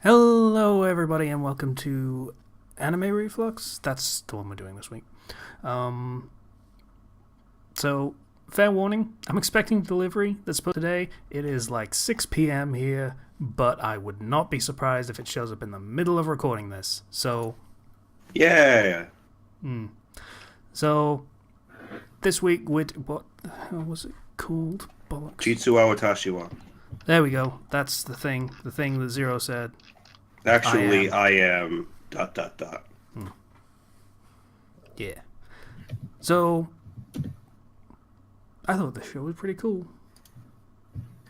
Hello, everybody, and welcome to Anime Reflux. That's the one we're doing this week. Um, so, fair warning, I'm expecting delivery that's supposed today. It is like 6 p.m. here, but I would not be surprised if it shows up in the middle of recording this. Yeah. Hmm. So this week, with what the hell was it called? Bollocks. Jitsu Watashi wa. There we go. That's the thing. The thing that Zero said. I Actually, am. I am dot dot dot. Yeah. So I thought the show was pretty cool.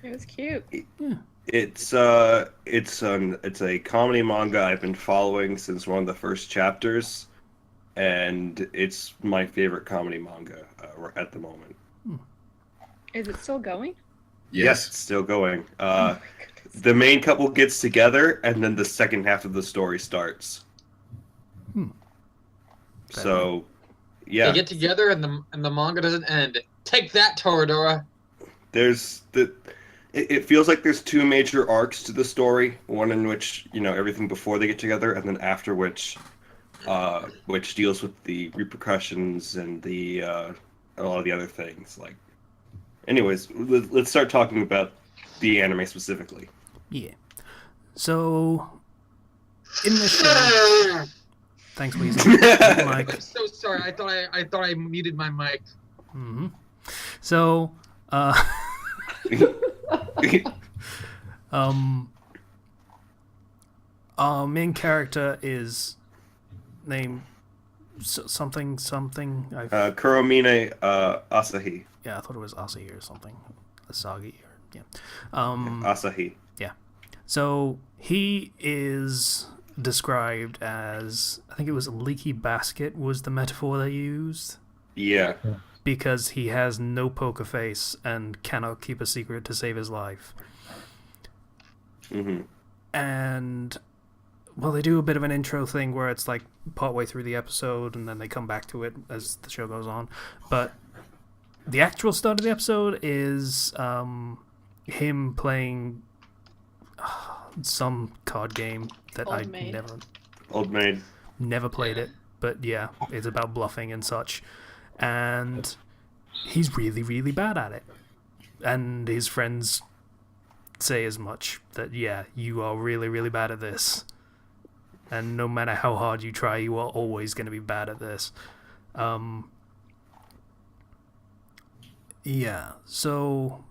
It was cute. Yeah. It's a comedy manga I've been following since one of the first chapters, and it's my favorite comedy manga at the moment. Is it still going? Yes, it's still going. Oh my goodness. The main couple gets together, and then the second half of the story starts. So, They yeah, get together and the manga doesn't end. Take that, Toradora. there's the. It feels like there's two major arcs to the story. One in which everything before they get together, and then after which deals with the repercussions and the a lot of the other things. Like, anyways, let's start talking about the anime specifically. Yeah. So in this show, thanks, Weasel. I'm Mike. so sorry. I thought I muted my mic. Mm-hmm. So, our main character is named something. Kuromine Asahi. Yeah, I thought it was Asahi or something. Asagi or yeah. Asahi. Yeah. So he is described as, I think it was a leaky basket was the metaphor they used, Yeah. because he has no poker face and cannot keep a secret to save his life. Mm-hmm. And well, they do a bit of an intro thing where it's like partway through the episode and then they come back to it as the show goes on. But the actual start of the episode is him playing some card game that Old I Maid. Old maid. never played it, but yeah, it's about bluffing and such. And he's really, really bad at it. And his friends say as much, that yeah, you are really, really bad at this. And no matter how hard you try, you are always going to be bad at this. Yeah, so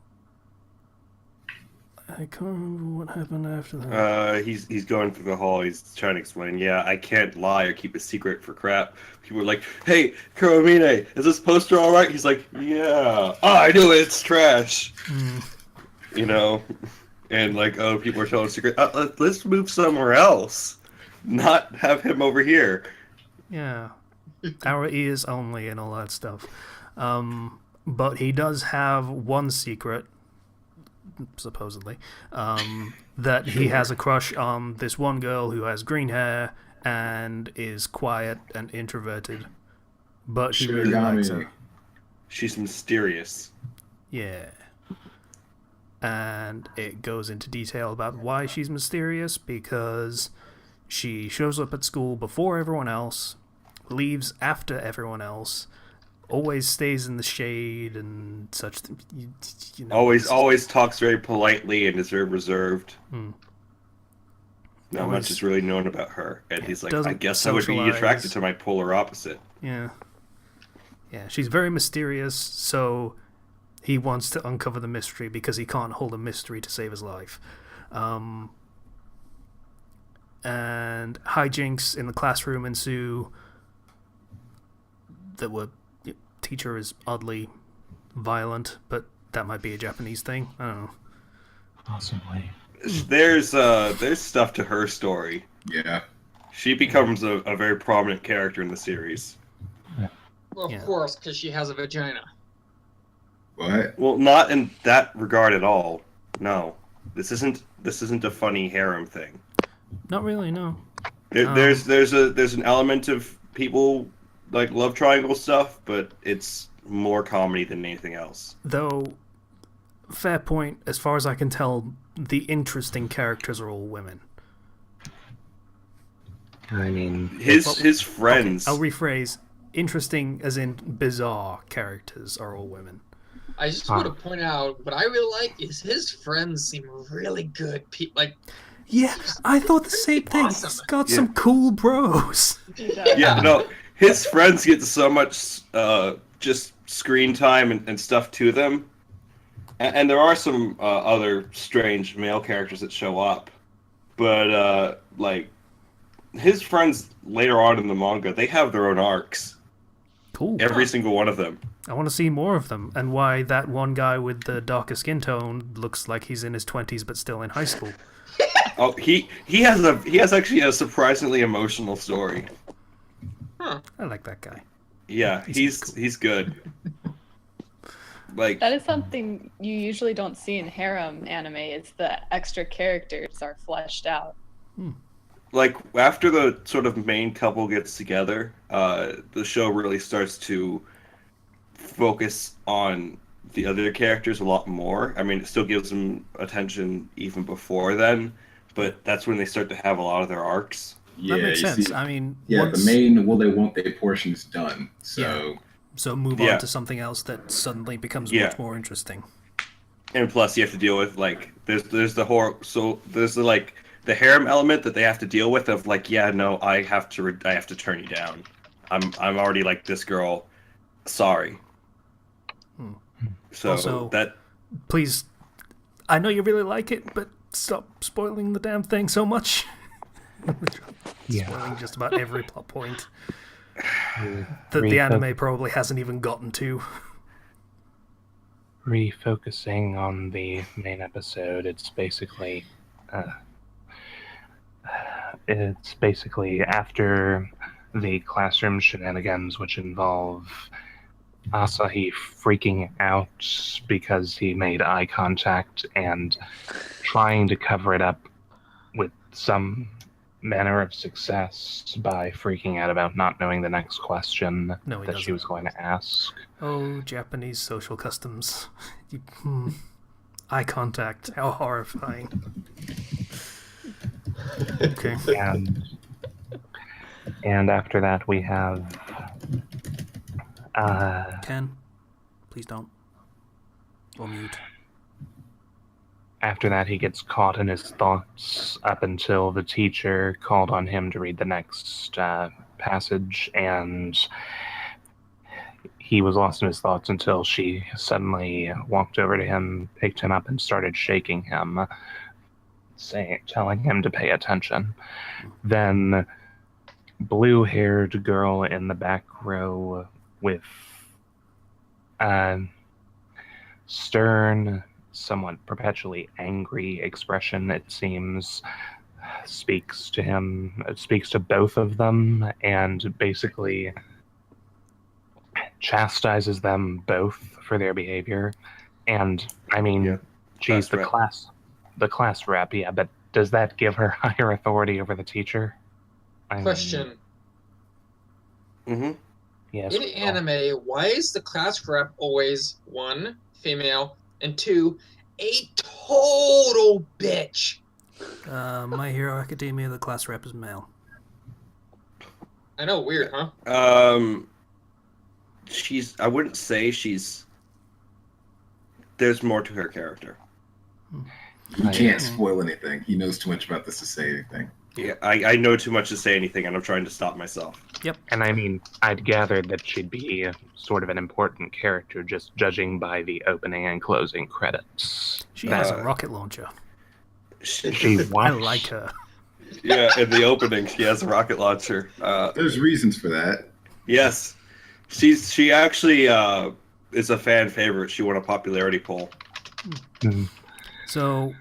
I can't remember what happened after that. He's going through the hall. He's trying to explain. Yeah, I can't lie or keep a secret for crap. People are like, "Hey, Kuromine, is this poster all right?" He's like, "Yeah." Oh, I knew it. It's trash. You know, and like, oh, people are telling a secret. Let's move somewhere else. Not have him over here. Yeah, our ears only and all that stuff. But he does have one secret, supposedly, that he has a crush on this one girl who has green hair and is quiet and introverted, but he really likes her. She's mysterious. Yeah. And it goes into detail about why she's mysterious, because she shows up at school before everyone else, leaves after everyone else, always stays in the shade and such. You know, Always talks very politely and is very reserved. Not Always- much is really known about her. And Yeah, he's like, doesn't I guess I would be socialize. attracted to my polar opposite. Yeah. Yeah, she's very mysterious, so he wants to uncover the mystery because he can't hold a mystery to save his life. And hijinks in the classroom ensue that were... Teacher is oddly violent, but that might be a Japanese thing. I don't know. Possibly. There's stuff to her story. Yeah. She becomes a very prominent character in the series. Well, of Yeah. course, because she has a vagina. What? Well, not in that regard at all. No, this isn't a funny harem thing. Not really, no. There's an element of people like love triangle stuff, but it's more comedy than anything else. Though, fair point, as far as I can tell, the interesting characters are all women. I mean, His friends. Okay, I'll rephrase. Interesting, as in bizarre characters, are all women. I just want to point out what I really like is his friends seem really good. Like, Yeah, I thought the same thing. awesome. He's got some cool bros. Yeah, no, his friends get so much just screen time and stuff to them, and there are some other strange male characters that show up, but like his friends later on in the manga, they have their own arcs. Cool. Every single one of them. I want to see more of them, and why that one guy with the darker skin tone looks like he's in his 20s but still in high school. Oh, he has actually a surprisingly emotional story. Huh. I like that guy. Yeah, he's good. Like That is something you usually don't see in harem anime. Is the extra characters are fleshed out. like after the sort of main couple gets together, the show really starts to focus on the other characters a lot more. I mean, it still gives them attention even before then, but that's when they start to have a lot of their arcs. yeah, That makes you sense. see- I mean, yeah, once, the main will they won't they portion's done. So so move Yeah. on to something else that suddenly becomes Yeah. much more interesting. And plus, you have to deal with like there's the horror. So there's the like the harem element that they have to deal with of like, yeah, no, I have to turn you down. I'm already like this girl. Sorry. So Also- that Please, I know you really like it, but stop spoiling the damn thing so much. Spoiling just about every plot point that the anime probably hasn't even gotten to. Refocusing on the main episode, it's basically after the classroom shenanigans, which involve Asahi freaking out because he made eye contact and trying to cover it up with some manner of success by freaking out about not knowing the next question No, he that she doesn't. was going to ask. Oh, Japanese social customs. Eye contact. How horrifying. Okay. And after that we have Ken, please don't. Or mute. after that he gets caught in his thoughts up until the teacher called on him to read the next passage, and he was lost in his thoughts until she suddenly walked over to him, picked him up, and started shaking him, telling him to pay attention. Then blue-haired girl in the back row with stern, somewhat perpetually angry expression, it seems, speaks to him, speaks to both of them, and basically chastises them both for their behavior. And I mean, Yeah, geez, class the class rep, yeah, but does that give her higher authority over the teacher? I mean, Question. mm-hmm. yes. In anime, why is the class rep always one, female, and two, a total bitch? My Hero Academia, the class rep is male. I know, weird, huh? I wouldn't say there's more to her character. you can't spoil anything. He knows too much about this to say anything. Yeah, I know too much to say anything, and I'm trying to stop myself. And I mean, I'd gathered that she'd be sort of an important character, just judging by the opening and closing credits. She has a rocket launcher. She I wants, like her. Yeah, in the opening, she has a rocket launcher. There's reasons for that. Yes, she actually is a fan favorite. She won a popularity poll. So,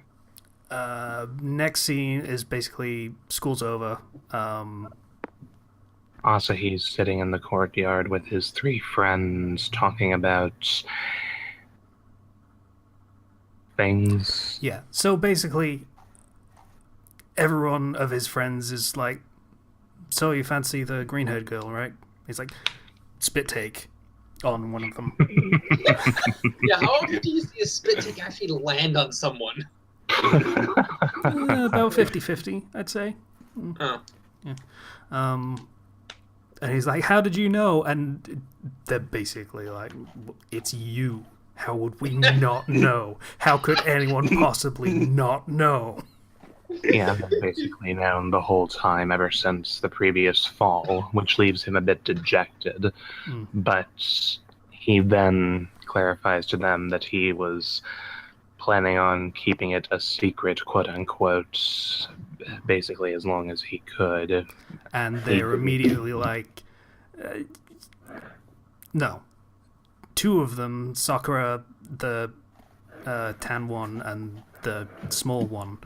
next scene is basically school's over. Asahi's sitting in the courtyard with his three friends talking about things. Yeah, so basically, everyone of his friends is like, so you fancy the green-haired girl, right? He's like, spit take on one of them. Yeah, how often do you see a spit take actually land on someone? About 50-50, I'd say. Oh. And he's like, "How did you know?" And they're basically like, "It's you. How would we not know? How could anyone possibly not know?" Yeah, they've basically known the whole time ever since the previous fall, which leaves him a bit dejected. But he then clarifies to them that he was planning on keeping it a secret, quote unquote, basically as long as he could. And they're immediately like, no. Two of them, Sakura, the tan one, and the small one,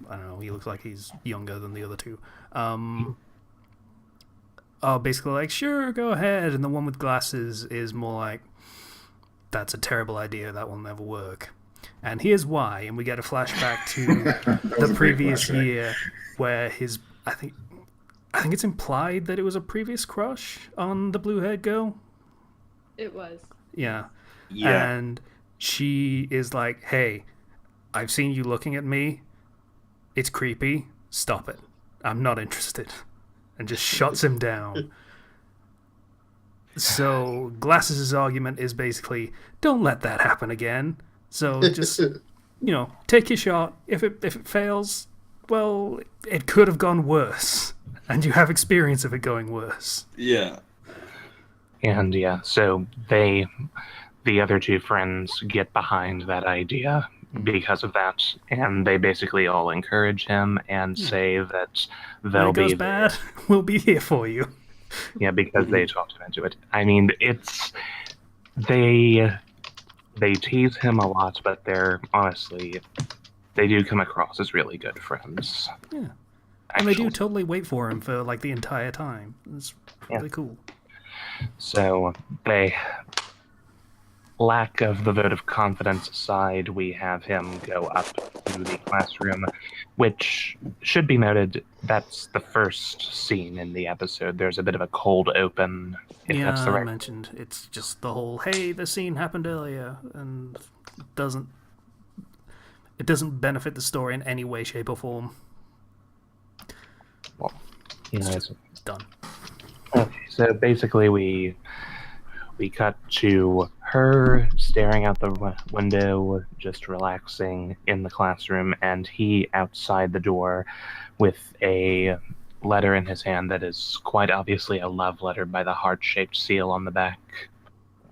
I don't know, he looks like he's younger than the other two, are basically like, sure, go ahead. And the one with glasses is more like, that's a terrible idea, that will never work. And here's why. And we get a flashback to the previous year where his, I think it's implied that it was a previous crush on the blue-haired girl. It was. Yeah. And she is like, hey, I've seen you looking at me. It's creepy. Stop it. I'm not interested. And just shuts him down. So Glasses' argument is basically, don't let that happen again. So just, take your shot. If it fails, well, it could have gone worse. And you have experience of it going worse. Yeah. And so the other two friends get behind that idea because of that, and they basically all encourage him and say that they'll be bad, we'll be here for you. Yeah, because they talked him into it. I mean, they tease him a lot, but they do come across as really good friends. Yeah. And they do totally wait for him for like the entire time. It's really cool. So they, lack of the vote of confidence aside, we have him go up to the classroom, which should be noted, that's the first scene in the episode. There's a bit of a cold open. That's the right... I mentioned it's just the whole, hey, the scene happened earlier, and it doesn't benefit the story in any way, shape, or form. Well, it's done. Okay, so basically we cut to her staring out the window, just relaxing in the classroom, and he outside the door with a letter in his hand that is quite obviously a love letter by the heart-shaped seal on the back.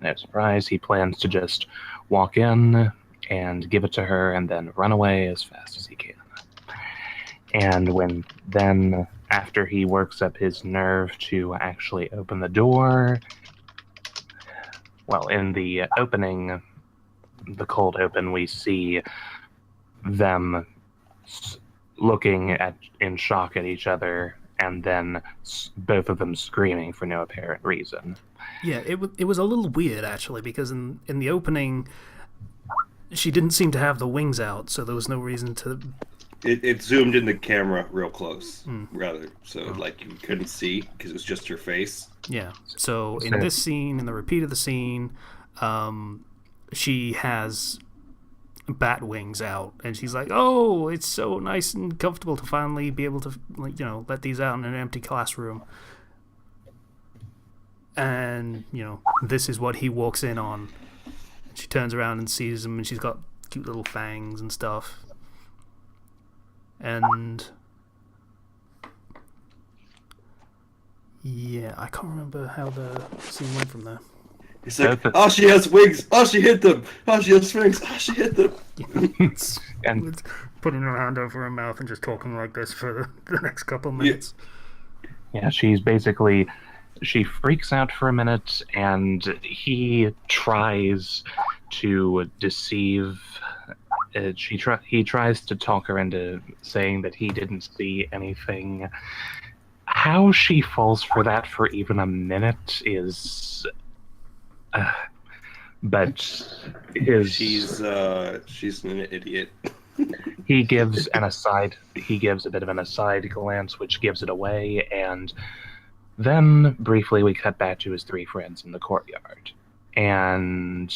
No surprise, he plans to just walk in and give it to her and then run away as fast as he can. And after he works up his nerve to actually open the door, well, in the opening, the cold open, we see them looking in shock at each other, and then both of them screaming for no apparent reason. Yeah, it was a little weird, actually, because in the opening, she didn't seem to have the wings out, so there was no reason to... It zoomed in the camera real close, rather, so like you couldn't see because it was just her face. Yeah. So in this scene, in the repeat of the scene, she has bat wings out, and she's like, "Oh, it's so nice and comfortable to finally be able to, let these out in an empty classroom." And this is what he walks in on. She turns around and sees him, and she's got cute little fangs and stuff. And yeah, I can't remember how the scene went from there. He's like, "Oh, she has wings. Oh, she hit them. Oh, she has wings. Oh, she hit them." And putting her hand over her mouth and just talking like this for the next couple minutes. Yeah, she freaks out for a minute, and he tries to deceive. He tries to talk her into saying that he didn't see anything. How she falls for that for even a minute is... but she's an idiot. He gives a bit of an aside glance, which gives it away, and then briefly we cut back to his three friends in the courtyard, and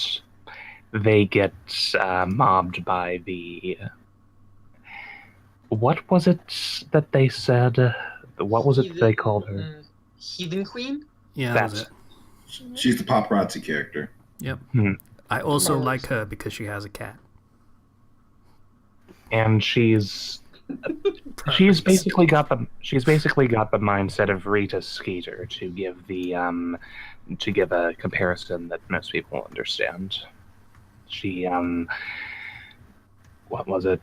they get mobbed by the... What was it that they said What was it they called her? Heathen Queen? Yeah, that was That's it. She's the paparazzi character. Yep. Hmm. I also Marvelous. like her because she has a cat. And she's basically got the mindset of Rita Skeeter, to give a comparison that most people understand. She what was it?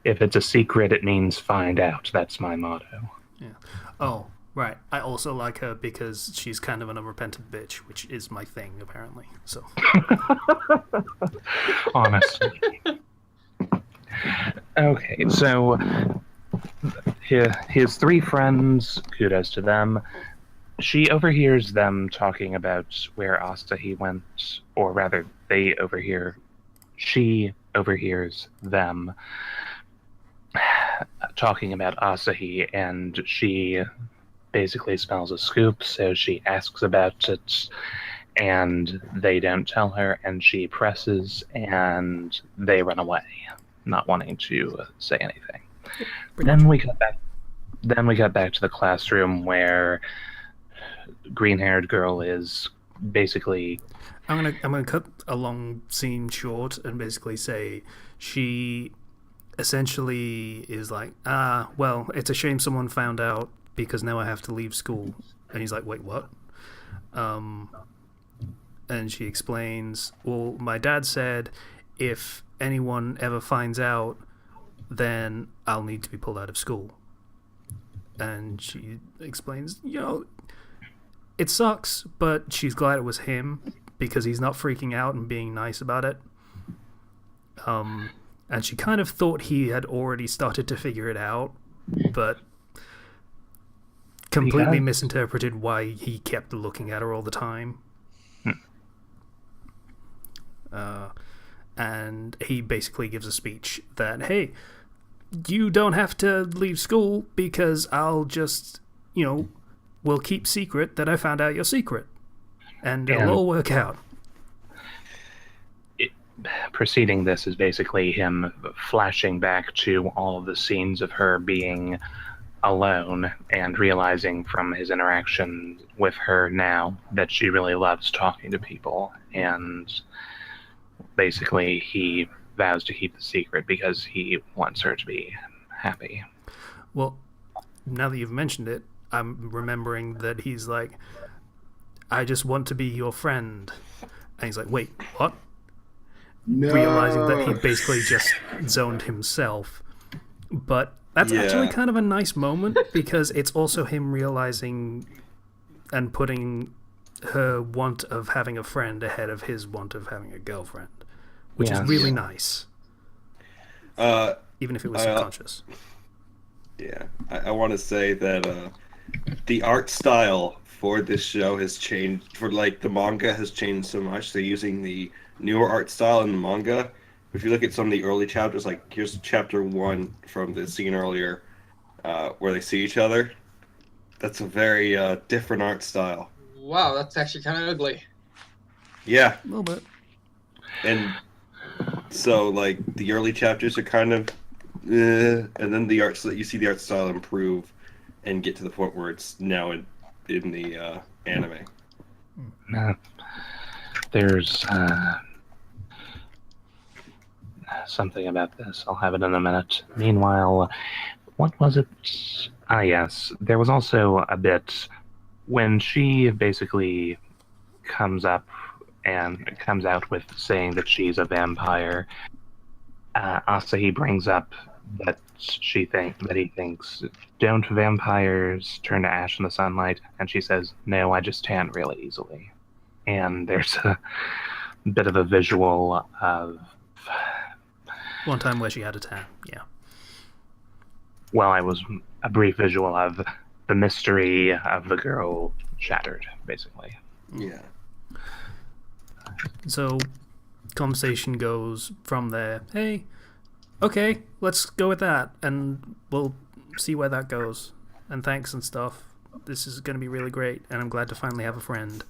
If it's a secret, it means find out. That's my motto. Yeah. Oh, right. I also like her because she's kind of an unrepentant bitch, which is my thing, apparently. So. Honestly. Okay, so his three friends, kudos to them. She overhears them talking about where Asahi went, or rather, she overhears them talking about Asahi, and she basically smells a scoop, so she asks about it, and they don't tell her, and she presses, and they run away, not wanting to say anything. Then we got back to the classroom where green-haired girl is basically. I'm gonna cut a long scene short and basically say she essentially is like, well, it's a shame someone found out because now I have to leave school. And he's like, wait, what? And she explains, well, my dad said if anyone ever finds out, then I'll need to be pulled out of school. And she explains, it sucks, but she's glad it was him because he's not freaking out and being nice about it. And she kind of thought he had already started to figure it out, but completely misinterpreted why he kept looking at her all the time. And he basically gives a speech that, hey, you don't have to leave school because I'll just, we'll keep secret that I found out your secret. And it'll all work out. Preceding this is basically him flashing back to all of the scenes of her being alone and realizing from his interaction with her now that she really loves talking to people, and basically he vows to keep the secret because he wants her to be happy. Well, now that you've mentioned it, I'm remembering that he's like, I just want to be your friend. And he's like, wait, what? No. Realizing that he basically just zoned himself. But that's actually kind of a nice moment because it's also him realizing and putting her want of having a friend ahead of his want of having a girlfriend, which is really nice. Even if it was subconscious. Yeah, I want to say that the art style for this show has changed. The manga has changed so much. They're using the newer art style in the manga. If you look at some of the early chapters, like here's chapter 1 from the scene earlier, where they see each other. That's a very different art style. Wow, that's actually kind of ugly. Yeah, A little bit. and so the early chapters are kind of, and then you see the art style improve and get to the point where it's now in the anime. There's something about this. I'll have it in a minute. Meanwhile, what was it? Yes. There was also a bit when she basically comes out with saying that she's a vampire. Asahi brings up that he thinks, don't vampires turn to ash in the sunlight? And she says, no, I just tan really easily. And there's a bit of a visual of one time where she had a tan, yeah. Well, I was a brief visual of the mystery of the girl shattered, basically. Yeah. So, conversation goes from there. Hey, okay, let's go with that, and we'll see where that goes. And thanks and stuff. This is going to be really great, and I'm glad to finally have a friend.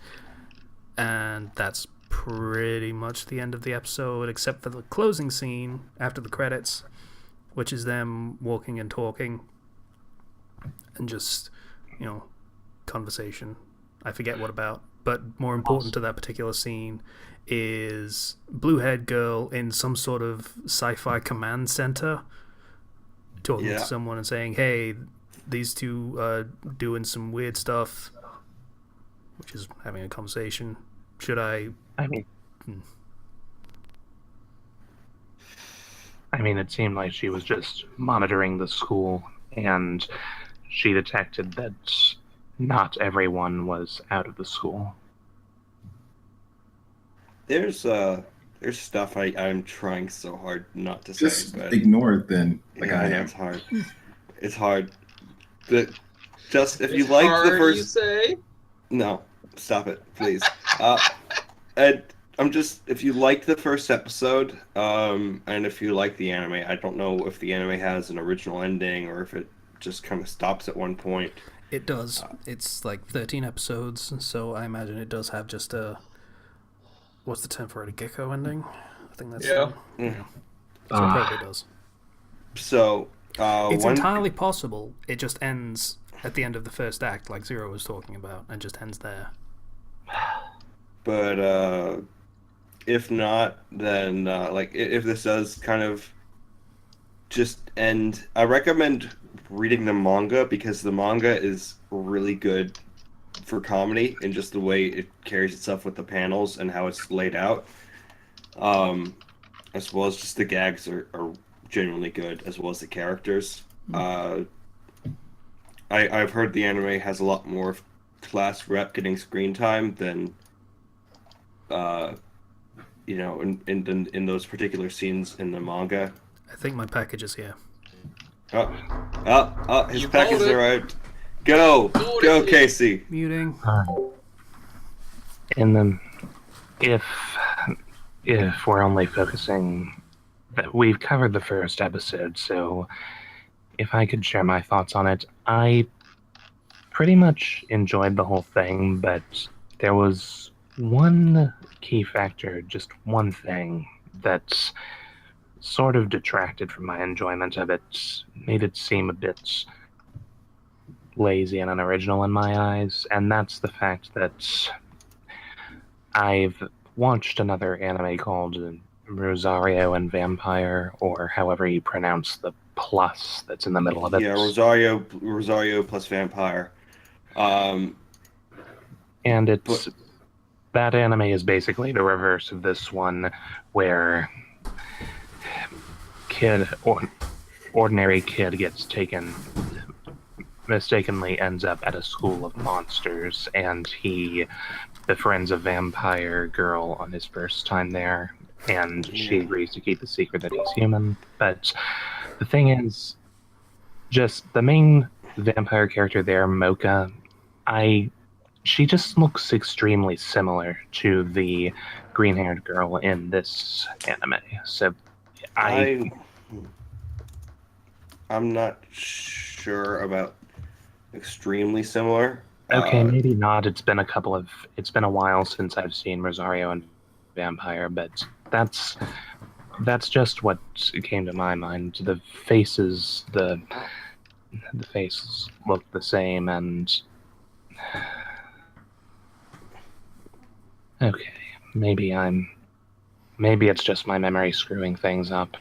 And that's pretty much the end of the episode, except for the closing scene after the credits, which is them walking and talking. and just, conversation. I forget what about, but more important to that particular scene is blue-haired girl in some sort of sci-fi command center talking to someone and saying, hey, these two are doing some weird stuff, which is having a conversation. Should I... I mean, it seemed like she was just monitoring the school, and she detected that not everyone was out of the school. There's stuff I'm trying so hard not to Just say, but ignore it then. Like yeah, I am. it's hard. It's hard. But just if you It's like the hard, first, you say? no, stop it, please. And I'm just if you liked the first episode, and if you like the anime, I don't know if the anime has an original ending or if it just kind of stops at one point. It does. It's like 13 episodes, so I imagine it does have just a... What's the term for it? A gecko ending? I think that's... Yeah. So it probably does. So, it's entirely possible it just ends at the end of the first act, like Zero was talking about, and just ends there. But, if not, then, if this does kind of just end... I recommend reading the manga, because the manga is really good for comedy and just the way it carries itself with the panels and how it's laid out. As well as just the gags are genuinely good, as well as the characters. I've heard the anime has a lot more class rep getting screen time than in those particular scenes in the manga. I think my package is here. His You package called it. arrived. Go, Casey. Muting. And then, if we're only focusing, we've covered the first episode, so if I could share my thoughts on it, I pretty much enjoyed the whole thing, but there was one key factor, just one thing, that sort of detracted from my enjoyment of it, made it seem a bit lazy and unoriginal in my eyes, and that's the fact that I've watched another anime called Rosario and Vampire, or however you pronounce the plus that's in the middle of it. Yeah, Rosario plus Vampire. And that anime is basically the reverse of this one, where ordinary kid gets mistakenly ends up at a school of monsters, and he befriends a vampire girl on his first time there, and she agrees to keep the secret that he's human. But the thing is, just the main vampire character there, Mocha, she just looks extremely similar to the green-haired girl in this anime. So I'm not sure about extremely similar. Okay, maybe not. It's been a while since I've seen Rosario and Vampire, but that's just what came to my mind. The faces look the same, and okay, maybe it's just my memory screwing things up.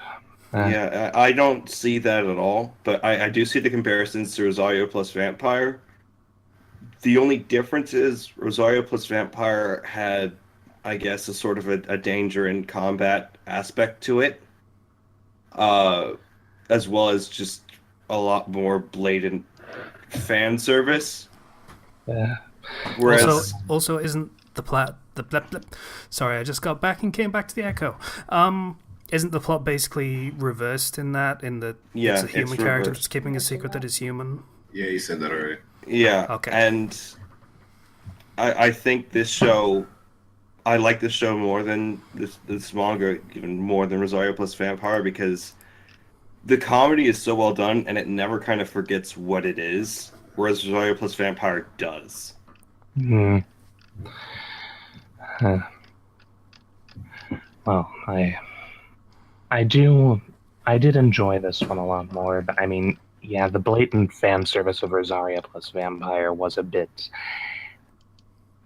Yeah, I don't see that at all, but I do see the comparisons to Rosario plus Vampire. The only difference is Rosario plus Vampire had, I guess, a sort of a danger in combat aspect to it, as well as just a lot more blatant fan service. Yeah. Whereas, Also isn't the plot... Sorry, I just got back and came back to the echo. Isn't the plot basically reversed in that? It's a human character reversed. that's keeping a secret that is human? Yeah, you said that already. yeah, Okay. and I think this show, I like this show more than this manga, even more than Rosario plus Vampire, because the comedy is so well done and it never kind of forgets what it is, whereas Rosario plus Vampire does. Hmm. Well, I did enjoy this one a lot more, but I mean, Yeah, the blatant fan service of Rosaria plus Vampire was a bit,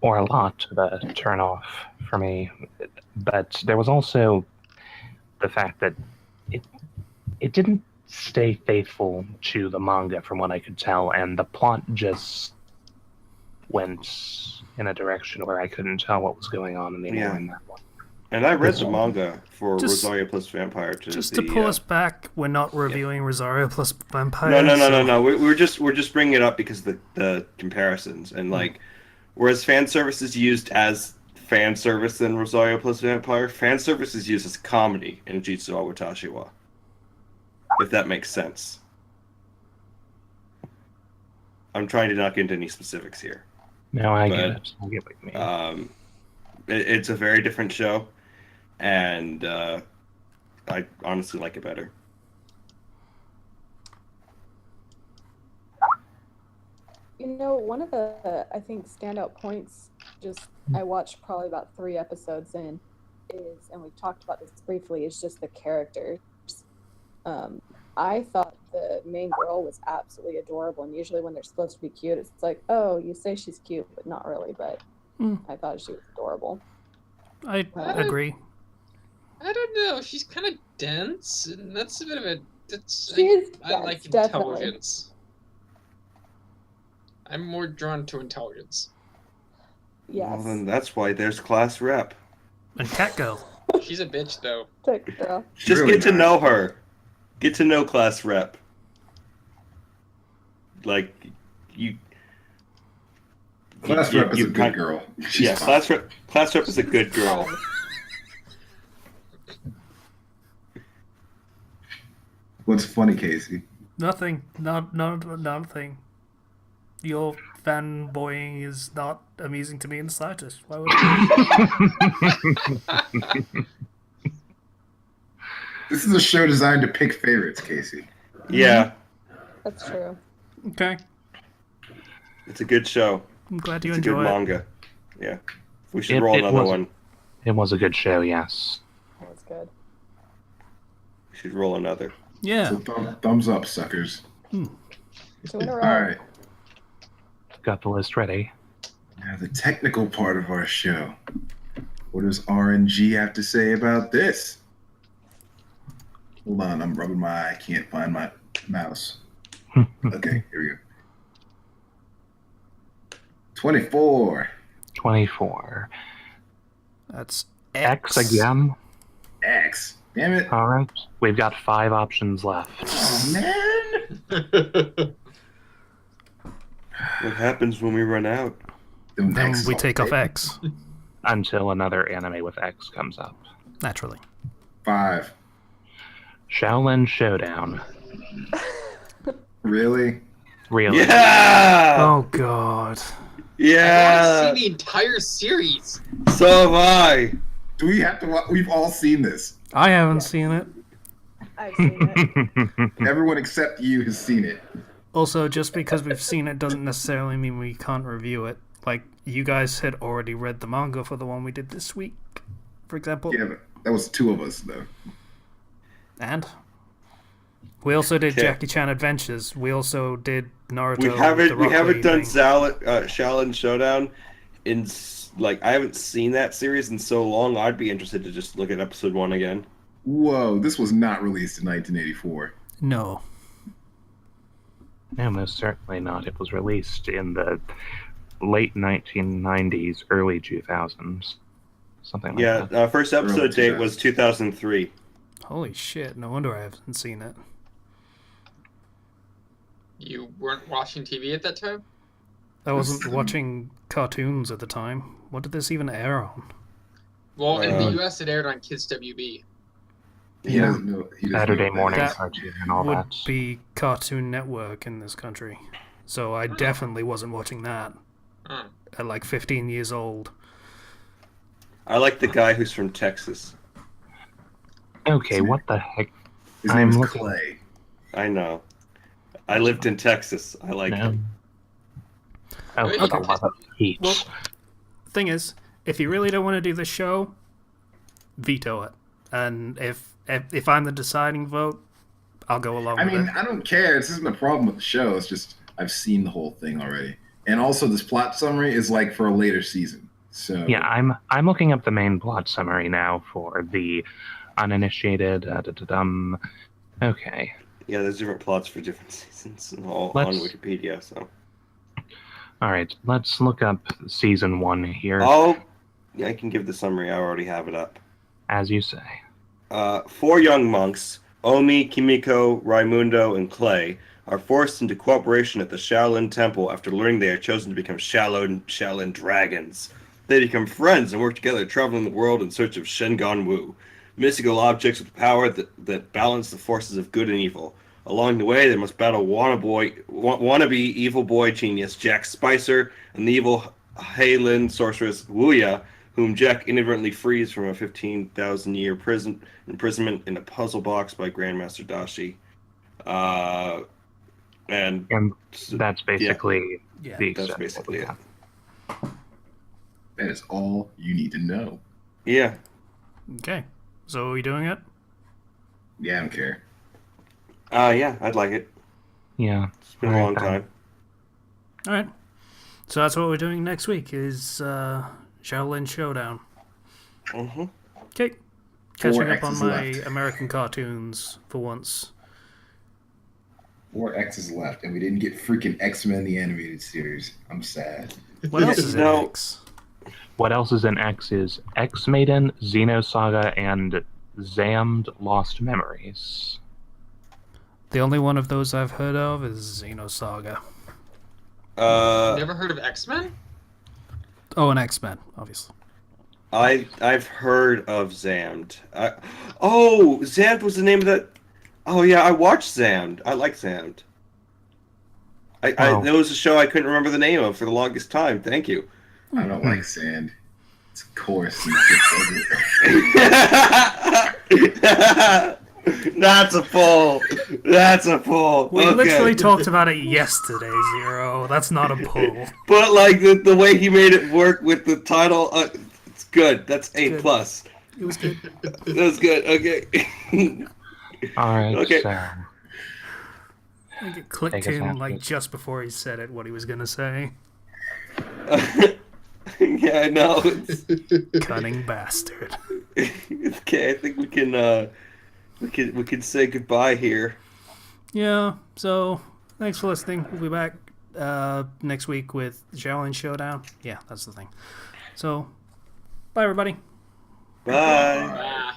or a lot, of a turn off for me. But there was also the fact that it it didn't stay faithful to the manga from what I could tell, and the plot just went in a direction where I couldn't tell what was going on anymore Yeah. in that one. And I read the manga for Just- Rosaria plus Vampire Just to pull us back, we're not reviewing Rosario plus Vampire. No. We're just bringing it up because the comparisons and like, whereas fan service is used as fan service in Rosario plus Vampire, fan service is used as comedy in Jitsu wa Watashi wa. If that makes sense. I'm trying to not get into any specifics here. No, I But, get it. I get what you mean. It's a very different show, and I honestly like it better. You know, one of the, I think, standout points, just I watched probably about 3 episodes in, is, and we've talked about this briefly, is just the characters. I thought the main girl was absolutely adorable, and usually when they're supposed to be cute, it's like, oh, you say she's cute, but not really, but I thought she was adorable. I agree. I don't know. She's kind of dense, and that's a bit of a. I like definitely. intelligence. I'm more drawn to intelligence. Yes. Well, then that's why there's class rep. And Catgirl. She's a bitch, though. Thick girl. Just Really get to not. know her. Get to know class rep. Like, you. Class you- rep is you a good kind- girl. She's Yeah, fine. class rep is a good girl. What's funny, Casey? Nothing. Nothing. Your fanboying is not amusing to me in the slightest. Why would it? This is a show designed to pick favorites, Casey. Yeah, That's true. Okay. it's a good show. I'm glad you It's a good enjoy it. manga. Yeah. We should It- roll it another was- one. It was a good show, yes. That was good. We should roll another. Yeah. So thumbs up, suckers. 2 in a row. All right. Got the list ready. Now the technical part of our show. What does RNG have to say about this? Hold on, I'm rubbing my eye. I can't find my mouse. Okay, here we go. 24. 24. That's X again. X. Damn it. All right. We've got 5 options left. Oh, man. What happens when we run out? Them Then X we all take off day. X. Until another anime with X comes up. Naturally. 5. Shaolin Showdown. Really? Really? Yeah! Oh god. Yeah! I want to see the entire series. So have I! Do we have to watch? We've all seen this. I haven't seen it. I've seen it. Everyone except you has seen it. Also, just because we've seen it doesn't necessarily mean we can't review it. Like, you guys had already read the manga for the one we did this week, for example. Yeah, but that was 2 of us, though. And we also did Okay. Jackie Chan Adventures. We also did Naruto. We the haven't Rock done Lee thing. Shaolin Showdown in like I haven't seen that series in so long. I'd be interested to just look at episode 1 again. Whoa, this was not released in 1984. No. No, most certainly not. It was released in the late 1990s, early 2000s. Something like Yeah, that. first episode Early date was 2003. Holy shit, no wonder I haven't seen it. You weren't watching TV at that time? I wasn't watching cartoons at the time. What did this even air on? Well, in Uh, the US, it aired on Kids WB. He doesn't know. He doesn't know Saturday what that morning is. That cartoon and all Would that. be Cartoon Network in this country. So I definitely wasn't watching that Huh. at like 15 years old. I like the guy who's from Texas. Okay, what the heck? His name is I'm looking- Clay. I know. I lived in Texas. I like No. him. Oh, Wait, for okay. the love of Pete. Well, thing is, if you really don't want to do the show, veto it. And if I'm the deciding vote, I'll go along I with mean, it. I don't care. This isn't a problem with the show. It's just I've seen the whole thing already. And also, this plot summary is like for a later season. So Yeah, I'm looking up the main plot summary now for the uninitiated. Okay, Yeah, there's different plots for different seasons all on Let's- Wikipedia. So all right. Let's look up season 1 here, I can give the summary. I already have it up. as you say. 4 young monks, Omi, Kimiko, Raimundo, and Clay, are forced into cooperation at the Shaolin Temple after learning they are chosen to become Shaolin dragons. They become friends and work together, traveling the world in search of Shengon Wu, mystical objects with power that balance the forces of good and evil. Along the way, they must battle wannabe evil boy genius Jack Spicer and the evil Heilin sorceress Wuya, whom Jack inadvertently frees from a 15,000-year imprisonment in a puzzle box by Grandmaster Dashi. And And that's basically Yeah. the that's extent of what basically we it. got. that is all you need to know. Yeah. Okay. So are we doing it? Yeah, I don't care. Yeah, I'd like it. Yeah. It's been a Alright, long then. time. All right. So that's what we're doing next week is Shaolin Showdown. Mm-hmm. Okay. Catching 4 up on X's my left. American cartoons for once. 4 X's left, and we didn't get freaking X-Men the animated series. I'm sad. What else is in No. X? What else is in X is X Maiden, Xenosaga, and Zammed Lost Memories. The only one of those I've heard of is Xenosaga. Never heard of X-Men? Oh, and X-Men, obviously. I've heard of Zammed. Zammed was the name of that. Oh yeah, I watched Zammed. I like Zammed. Oh. There was a show I couldn't remember the name of for the longest time. Thank you. I don't like sand. It's coarse and it gets everywhere. That's a pull. That's a pull. We Okay. literally talked about it yesterday, Zero. That's not a pull. But like the way he made it work with the title, it's good. That's A Good. plus. It was good. That was good. Okay. Alright, Okay. so I think it clicked Take us in out, like please. just before he said it, what he was gonna say. Yeah, I know. Cunning bastard. Okay, I think we can say goodbye here. Yeah, so thanks for listening. We'll be back next week with Shaolin Showdown. Yeah, that's the thing. So, bye everybody. Bye. Ah.